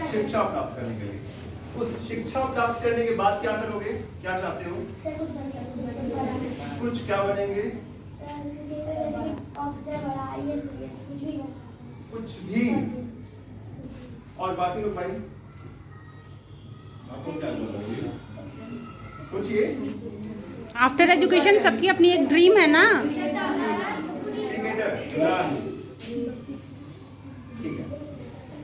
शिक्षा प्राप्त करने के लिए। उस शिक्षा प्राप्त करने के बाद क्या करोगे, क्या चाहते हो? कुछ क्या बनेंगे? कुछ भी। और बाकी लोग भाई आपको क्या बोलोगे? सोचिए। आफ्टर एजुकेशन सबकी अपनी एक ड्रीम है ना। ठीक है,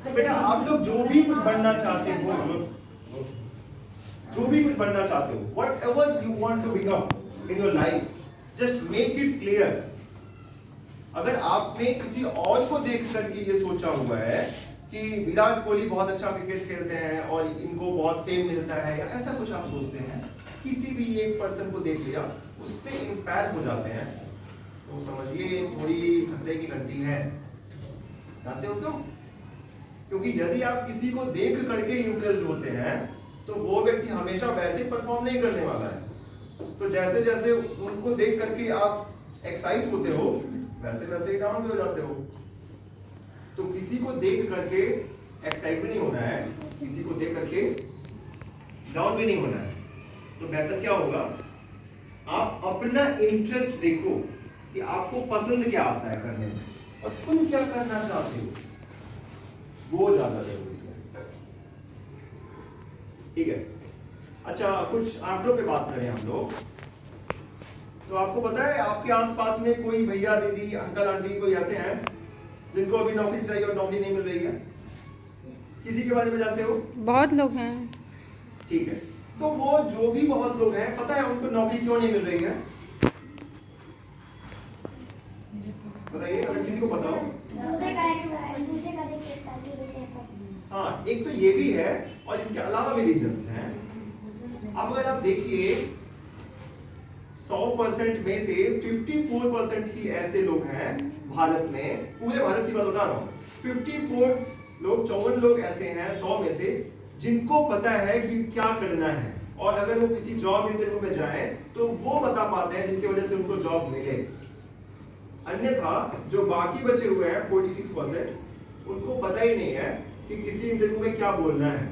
तो बेटा आप लोग जो भी कुछ बनना चाहते हो, जो भी कुछ बनना चाहते हो, whatever you want to become in your life, just make it clear. अगर आपने किसी और को देख करके ये सोचा हुआ है कि विराट कोहली बहुत अच्छा क्रिकेट खेलते हैं और इनको बहुत फेम मिलता है, या ऐसा कुछ आप सोचते हैं, किसी भी एक पर्सन को देख लिया, उससे इंस्पायर हो जाते हैं, तो समझिए थोड़ी खतरे की घंटी है। जानते हो क्यों? क्योंकि यदि आप किसी को देख करके इम्प्रेस्ड होते हैं तो वो व्यक्ति हमेशा वैसे परफॉर्म नहीं करने वाला है। तो जैसे जैसे उनको देख करके आप एक्साइट होते हो, वैसे वैसे ही डाउन भी हो जाते हो। तो किसी को देख करके एक्साइट भी नहीं होना है, किसी को देख करके डाउन भी नहीं होना है। तो बेहतर क्या होगा, आप अपना इंटरेस्ट देखो कि आपको पसंद क्या आता है करने में और तुम क्या करना चाहते हो, वो ज्यादा जरूरी है। ठीक है, अच्छा कुछ आंकड़ों पे बात करें हम लोग। तो आपको पता है आपके आसपास में कोई भैया दीदी अंकल आंटी कोई ऐसे हैं जिनको अभी नौकरी चाहिए और नौकरी नहीं मिल रही है? किसी के बारे में जानते हो? बहुत लोग हैं। ठीक है, तो वो जो भी बहुत लोग हैं, पता है उनको नौकरी क्यों नहीं मिल रही है? बताइए अगर किसी को पता हो। हाँ, एक तो ये भी है और इसके अलावा भी रीजंस हैं। अब अगर आप देखिए 100% में से 54% ही ऐसे लोग हैं भारत में, पूरे भारत की बात बता रहा हूँ, 54 लोग 54 लोग ऐसे हैं 100 में से जिनको पता है कि क्या करना है, और अगर वो किसी जॉब इंटरव्यू में जाए तो वो बता पाते हैं जिनकी वजह से उनको जॉब मिले। अन्यथा जो बाकी बचे हुए हैं 46%, उनको पता ही नहीं है कि किसी इंटरव्यू में क्या बोलना है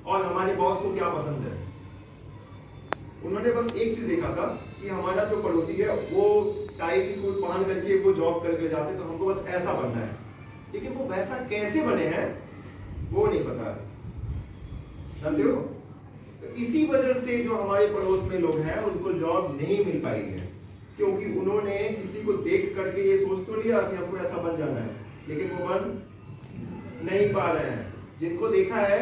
और हमारे बॉस को क्या पसंद है। उन्होंने बस एक चीज देखा था कि हमारा जो पड़ोसी है वो टाई सूट पहन करके वो जॉब करके जाते, तो हमको बस ऐसा बनना है, लेकिन वो वैसा कैसे बने हैं वो नहीं पता। जानते हो, तो इसी वजह से जो हमारे पड़ोस में लोग हैं उनको जॉब नहीं मिल पाई है, क्योंकि उन्होंने किसी को देख करके ये सोच तो लिया कि हमको ऐसा बन जाना है, लेकिन वो बन नहीं पा रहे हैं। जिनको देखा है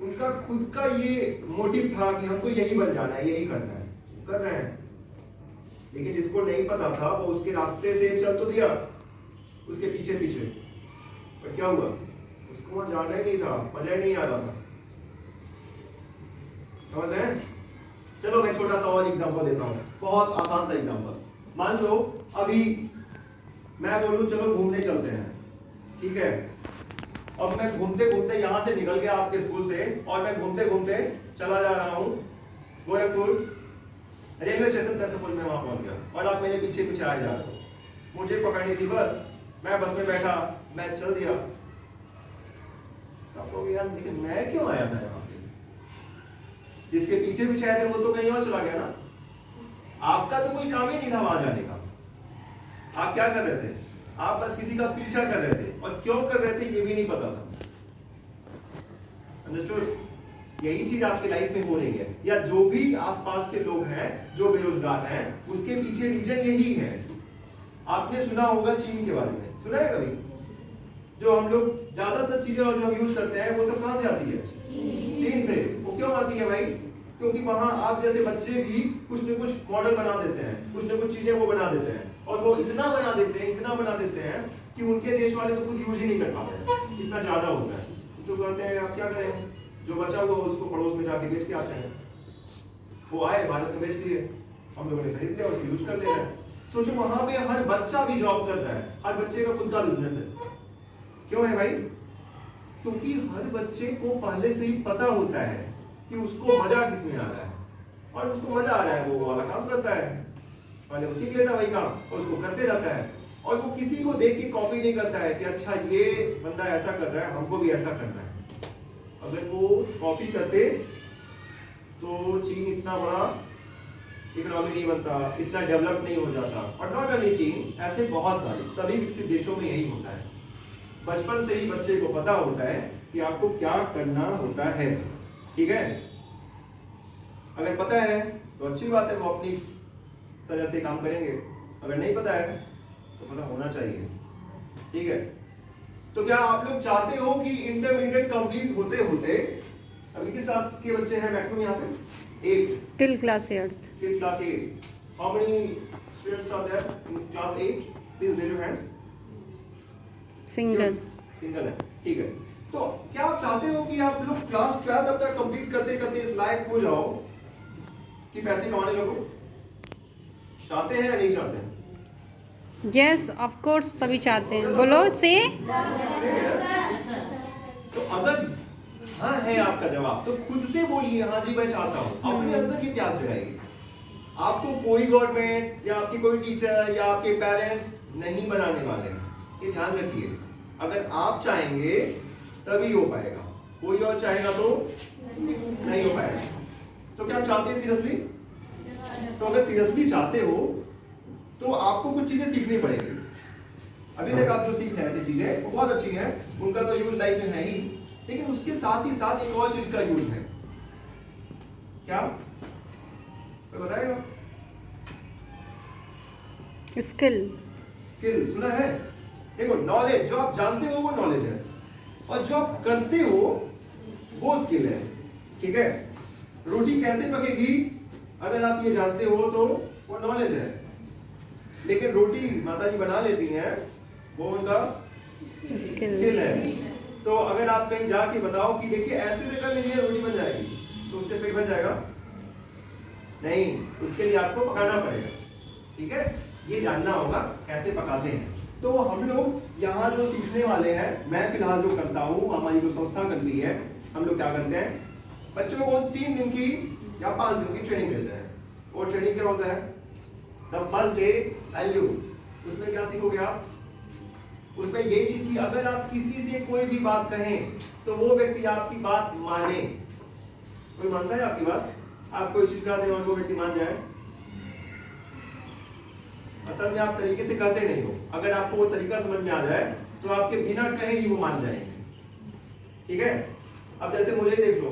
उनका खुद का ये मोटिव था कि हमको यही बन जाना है, यही करना है, कर रहे हैं। लेकिन जिसको नहीं पता था वो उसके रास्ते से चल तो दिया, उसके पीछे पीछे, पर क्या हुआ, उसको वहां जाना ही नहीं था, मजा ही नहीं आ रहा था। समझ गए? चलो मैं छोटा सा और एग्जांपल देता हूँ, बहुत आसान सा एग्जांपल। मान लो अभी मैं बोलूं चलो घूमने चलते हैं, ठीक है, और मैं घूमते घूमते यहाँ से निकल गया आपके स्कूल से, और मैं घूमते घूमते चला जा रहा हूँ गोरखपुर रेलवे स्टेशन तक, सपोज मैं वहां पहुंच गया और आप मेरे पीछे पीछे आए जा रहे हो। मुझे पकड़नी थी बस, मैं बस में बैठा, मैं चल दिया। आप लोग यार लेकिन मैं क्यों आया था यहाँ पे? जिसके पीछे पीछे आए थे वो तो कहीं और चला गया ना। आपका तो कोई काम ही नहीं था वहां जाने का। आप क्या कर रहे थे? आप बस किसी का पीछा कर रहे थे, और क्यों कर रहे थे ये भी नहीं पता था। अंडरस्टूड? यही चीज आपकी लाइफ में हो रही है, या जो भी आसपास के लोग हैं जो बेरोजगार हैं उसके पीछे रीजन यही है। आपने सुना होगा चीन के बारे में, सुना है कभी? जो हम लोग ज्यादातर चीजें जो हम यूज करते हैं वो सब कहां से आती है? चीन से। वो क्यों आती है भाई? क्योंकि वहां आप जैसे बच्चे भी कुछ न कुछ मॉडल बना देते हैं, कुछ न कुछ चीजें वो बना देते हैं, और वो इतना बना देते हैं, इतना बना देते हैं कि उनके देश वाले तो खुद यूज ही नहीं कर पाते, इतना ज्यादा होता है। तो कहते हैं आप क्या करें, जो बचा हुआ उसको पड़ोस में जाके बेच के आते हैं। वो आए भारत में बेच दिए, हम लोगों ने खरीद लिया, उसको यूज कर ले रहे हैं। सोचो वहां पे हर बच्चा भी जॉब कर रहा है, हर बच्चे का खुद का बिजनेस है। क्यों है भाई? क्योंकि हर बच्चे को पहले से ही पता होता है कि उसको मजा किसमें आ रहा है, और उसको मजा आ रहा है वो वाला काम करता है, पहले वो सीख लेता वही काम और उसको करते जाता है, और वो किसी को देख के कॉपी नहीं करता है कि अच्छा ये बंदा ऐसा कर रहा है, हमको भी ऐसा करना है। अगर वो कॉपी करते तो चीन इतना बड़ा इकोनॉमी नहीं बनता, इतना डेवलप नहीं हो जाता। और नॉट ओनली चीन, ऐसे बहुत सारे सभी विकसित देशों में यही होता है। बचपन से ही बच्चे को पता होता है कि आपको क्या करना होता है, ठीक है। अगर पता है तो अच्छी बात है, वो अपनी तरह से काम करेंगे। अगर नहीं पता है तो पता होना चाहिए, ठीक है। तो क्या आप लोग चाहते हो कि इंटरमीडिएट कंप्लीट होते होते, अभी किस क्लास के बच्चे हैं मैक्सिमम यहाँ पे? 8 till class 8th। till class 8. How many students are there in class 8? Please raise your hands. Single. Single है, ठीक है। तो क्या आप चाहते हो कि आप लोग क्लास 12 अपना कंप्लीट करते करते इस लायक हो जाओ कि पैसे कमाने लगो? चाहते हैं या नहीं चाहते हैं? यस ऑफ कोर्स, सभी चाहते हैं। बोलो से। तो अगर हाँ है आपका जवाब तो खुद से बोलिए हाँ जी मैं चाहता हूँ। अपने अंदर ये प्यास जगाइए। आपको कोई गवर्नमेंट या आपकी कोई टीचर या आपके पेरेंट्स नहीं बनाने वाले हैं, ये ध्यान रखिए। अगर आप चाहेंगे तभी हो पाएगा, कोई और चाहेगा तो नहीं हो पाएगा। तो क्या आप चाहते हैं सीरियसली? तो अगर सीरियसली चाहते हो तो आपको कुछ चीजें सीखनी पड़ेगी। अभी तक आप जो सीख रहे थे चीजें वो बहुत अच्छी हैं, उनका तो यूज लाइफ में है ही, लेकिन उसके साथ ही साथ एक और चीज का यूज है। क्या कोई बताएगा? स्किल। स्किल सुना है? देखो नॉलेज जो आप जानते हो वो नॉलेज है, और जो आप करते हो वो स्किल है, ठीक है। रोटी कैसे पकेगी अगर आप ये जानते हो तो वो नॉलेज है, लेकिन रोटी माताजी बना लेती हैं वो उनका स्किल है। तो अगर आप कहीं जाके बताओ कि देखिए ऐसे से कर लीजिए रोटी बन जाएगी, तो उससे पेट भर जाएगा? नहीं, उसके लिए आपको पकाना पड़ेगा, ठीक है। ये जानना होगा कैसे पकाते हैं। तो हम लोग यहाँ जो सीखने वाले हैं, मैं फिलहाल जो करता हूँ, हमारी जो संस्था करती है, हम लोग क्या करते हैं, बच्चों को 3 दिन की या 5 दिन की ट्रेनिंग देते हैं। वो ट्रेनिंग क्या होता है? The first day value. उसमें क्या सीखोगे आप? उसमें यही चीज कि अगर आप किसी से कोई भी बात कहें तो वो व्यक्ति आपकी बात माने। कोई मानता है आपकी बात? आप कोई चीज कहते हैं वो व्यक्ति मान जाए? असल में आप तरीके से कहते नहीं हो। अगर आपको वो तरीका समझ में आ जाए तो आपके बिना कहे ही वो मान जाएंगे, ठीक है। अब जैसे मुझे देख लो,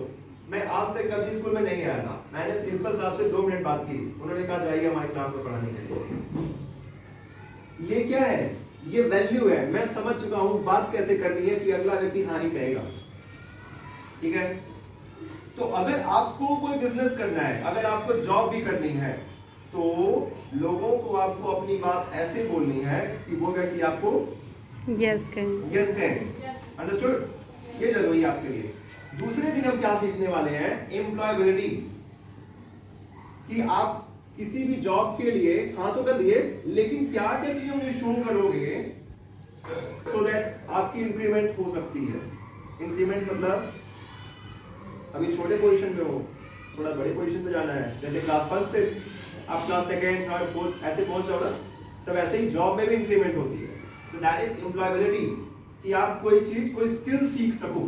मैं आज तक कभी स्कूल में नहीं आया था। मैंने प्रिंसिपल साहब से 2 मिनट बात की, उन्होंने कहा जाइए हमारी क्लास में पढ़ाने के लिए। ये क्या है? ये वैल्यू है। मैं समझ चुका हूं बात कैसे करनी है कि अगला व्यक्ति हाँ ही कहेगा, ठीक है। तो अगर आपको कोई बिजनेस करना है, अगर आपको जॉब भी करनी है, तो लोगों को आपको अपनी बात ऐसे बोलनी है कि वो व्यक्ति आपको यस कहें। यस कहें। अंडरस्टूड? ये जरूरी है आपके लिए। दूसरे दिन हम क्या सीखने वाले हैं? एम्प्लॉयबिलिटी। कि आप किसी भी जॉब के लिए हाँ तो कर दिए, लेकिन क्या क्या चीजें मुझे शो करोगे सो दैट आपकी इंक्रीमेंट हो सकती है। इंक्रीमेंट मतलब अभी छोटे पोजीशन पे हो, थोड़ा बड़े पोजीशन पे जाना है। जैसे क्लास 1 से आप क्लास 2nd, 3rd, 4th ऐसे पहुंच जाओ ना, तब ऐसे ही जॉब में भी इंक्रीमेंट होती है। तो दैट इज एम्प्लॉयबिलिटी, कि आप कोई चीज, कोई स्किल सीख सको।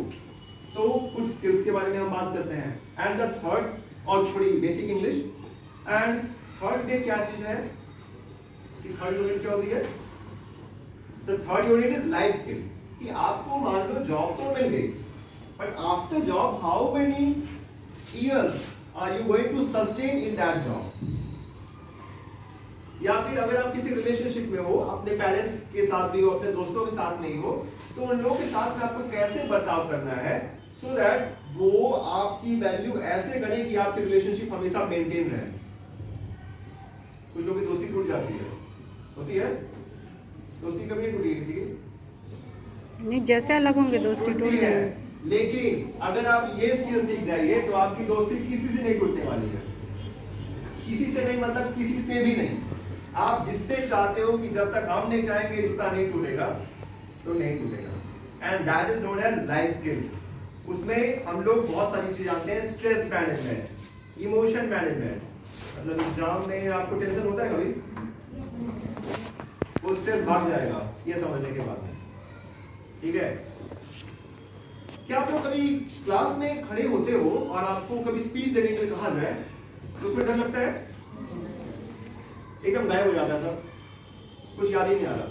तो कुछ स्किल्स के बारे में हम बात करते हैं। एंड द थर्ड, और थोड़ी basic English. And third day क्या चीज है? कि थर्ड यूनिट क्या होती है? The third unit is life skill. कि आपको मान लो जॉब तो मिल गई, but after job how many years are you going to sustain in that job. या फिर अगर आप किसी रिलेशनशिप में हो, अपने पेरेंट्स के साथ भी हो, अपने दोस्तों के साथ नहीं हो, तो उन लोगों के साथ में आपको कैसे बर्ताव करना है सो दैट वो आपकी वैल्यू ऐसे करें कि आपकी रिलेशनशिप हमेशा मेंटेन रहे। कुछ लोगों की दोस्ती टूट जाती है, होती है दोस्ती, कभी नहीं टूटी किसी की? नहीं, जैसे अलग होंगे दोस्ती टूट है। जाएगी। लेकिन अगर आप ये स्किल सीख जाइए तो आपकी दोस्ती किसी से नहीं टूटने वाली है। किसी से नहीं मतलब किसी से भी नहीं। आप जिससे चाहते हो कि जब तक हम नहीं चाहेंगे रिश्ता नहीं टूटेगा, तो नहीं टूटेगा। And that is known as life skill. उसमें हम लोग बहुत सारी चीजें जानते हैं। Stress management, emotion management. मतलब एग्जाम में आपको टेंशन होता है कभी? वो स्ट्रेस भाग जाएगा ये समझने के बाद में। ठीक है, क्या आप लोग कभी क्लास में खड़े होते हो और आपको कभी स्पीच देने के लिए कहा जाए तो उसमें डर लगता है? एकदम गायब हो जाता है सब, कुछ याद ही नहीं आ रहा।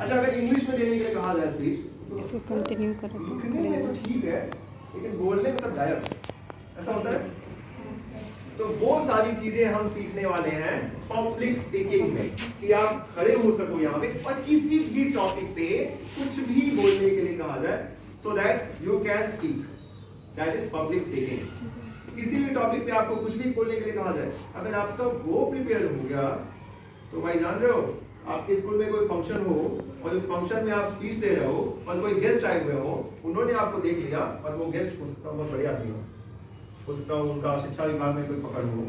अच्छा, अगर इंग्लिश में देने के लिए कहा जाए स्पीच इसको कंटिन्यू करो तो लिखने में तो ठीक है लेकिन बोलने में सब गायब, ऐसा होता है। तो वो सारी चीजें हम सीखने वाले हैं पब्लिक स्पीकिंग में, कि आप खड़े हो सको यहाँ पे और किसी भी टॉपिक पे कुछ भी बोलने के लिए कहा जाए, so that you can speak, that is public speaking। किसी भी टॉपिक पे आपको कुछ भी बोलने के लिए कहा जाए, अगर आपका वो प्रिपेयर हो गया तो भाई जान रहे हो, आपके स्कूल में कोई फंक्शन हो और उस फंक्शन में आप स्पीच दे रहे हो और कोई गेस्ट आए हुए हो, उन्होंने आपको देख लिया और वो गेस्ट हो सकता है बहुत बढ़िया आदमी हो सकता है उनका शिक्षा विभाग में कोई पकड़ हो,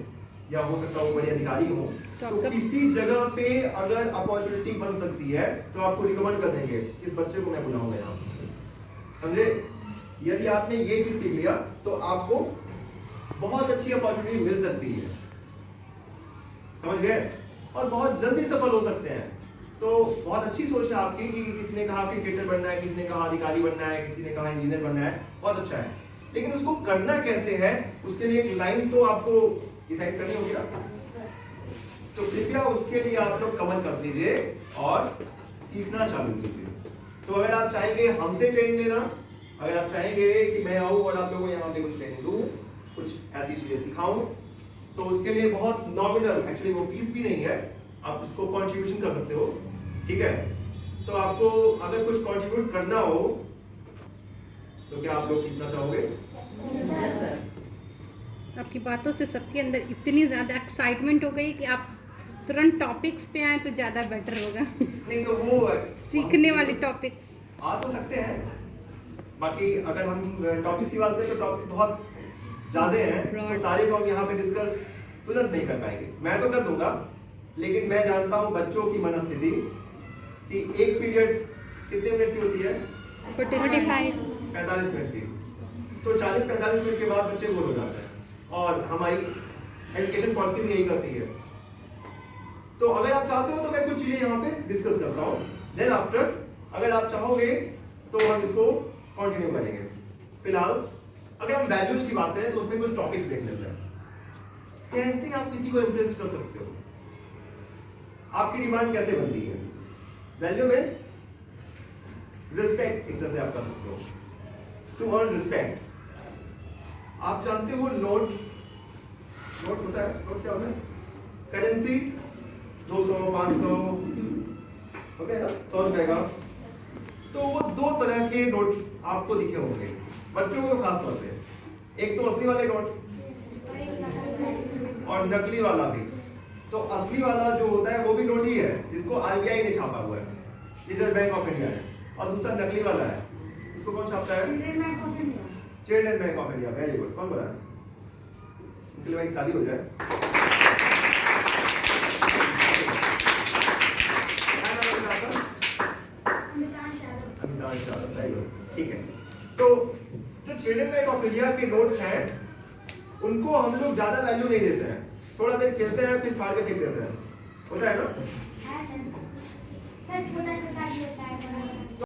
या हो सकता है वो बड़े अधिकारी हो, तो किसी जगह पे अगर अपॉर्चुनिटी बन सकती है तो आपको रिकमेंड कर देंगे, इस बच्चे को मैं बुलाऊंगा यहाँ, समझे? यदि आपने ये चीज सीख लिया तो आपको बहुत अच्छी अपॉर्चुनिटी मिल सकती है, समझ गए? और बहुत जल्दी सफल हो सकते हैं। तो बहुत अच्छी सोच है आपकी कि किसी ने कहा क्रिकेटर बनना है, किसी ने कहा अधिकारी बनना है, किसी ने कहा इंजीनियर बनना है, बहुत अच्छा है, लेकिन उसको करना कैसे है उसके लिए एक लाइन तो आपको डिसाइड करनी होगी ना। तो कृपया उसके लिए आप लोग कमेंट कर लीजिए और सीखना चालू कीजिए। तो अगर आप चाहेंगे हमसे ट्रेनिंग लेना, अगर आप चाहेंगे कि मैं आऊं और आप लोगों को यहाँ पे कुछ ट्रेनिंग दूं, कुछ ऐसी चीजें सिखाऊं, तो उसके लिए बहुत नॉमिनल, एक्चुअली वो फीस भी नहीं है, आप उसको कंट्रीब्यूशन कर सकते हो। ठीक है, तो आपको अगर कुछ कंट्रीब्यूट करना हो तो क्या आप लोग सीखना चाहोगे? आपकी बातों से सबके अंदर इतनी ज़्यादा एक्साइटमेंट हो गई कि आप तुरंत टॉपिक्स पे आए तो ज़्यादा बेटर होगा। नहीं तो वो सीखने वाले टॉपिक्स आ तो सकते हैं, बाकी अगर हम टॉपिक्स की बात करें तो टॉपिक्स बहुत ज्यादा हैं, तो सारे को हम यहाँ पे डिस्कस तुरंत नहीं कर पाएंगे। मैं तो कर दूंगा, लेकिन मैं जानता हूँ बच्चों की मनस्थिति कि एक पीरियड कितने मिनट की होती है? 45 मिनट की। तो 40-45 मिनट के बाद बच्चे बोर हो जाते हैं और हमारी एजुकेशन पॉलिसी भी यही करती है। तो अगर आप चाहते हो तो मैं कुछ चीजें यहाँ पे डिस्कस करता हूँ, देन आफ्टर अगर आप चाहोगे तो हम इसको कंटिन्यू करेंगे। फिलहाल अगर हम वैल्यूज की बात करें तो उसमें कुछ टॉपिक्स देख लेते हैं। कैसे आप किसी को इंप्रेस कर सकते हो, आपकी डिमांड कैसे बनती है? वैल्यू मींस रिस्पेक्ट, एक तरह से आप कर सकते हो, टू अर्न रिस्पेक्ट। आप जानते हो नोट होता है, नोट क्या होता है? करेंसी 200, 500 होते हैं ना, 100 रुपए का। तो वो दो तरह के नोट आपको दिखे होंगे बच्चों को खास तौर पे, एक तो असली वाले नोट और नकली वाला भी। तो असली वाला जो होता है वो भी नोट ही है, जिसको आरबीआई ने छापा हुआ है, रिजर्व बैंक ऑफ इंडिया है, और दूसरा नकली वाला है, उसको कौन छापता है? Children bank of India. Very good, कौन बोला? उनके लिए भाई ताली हो जाए। ठीक है, तो जो चिल्ड्रन बैंक ऑफ इंडिया के नोट्स हैं उनको हम लोग ज्यादा वैल्यू नहीं देते हैं, थोड़ा देर खेलते हैं फिर फाड़ के फेंक देते हैं, होता है ना? छोटा छोटा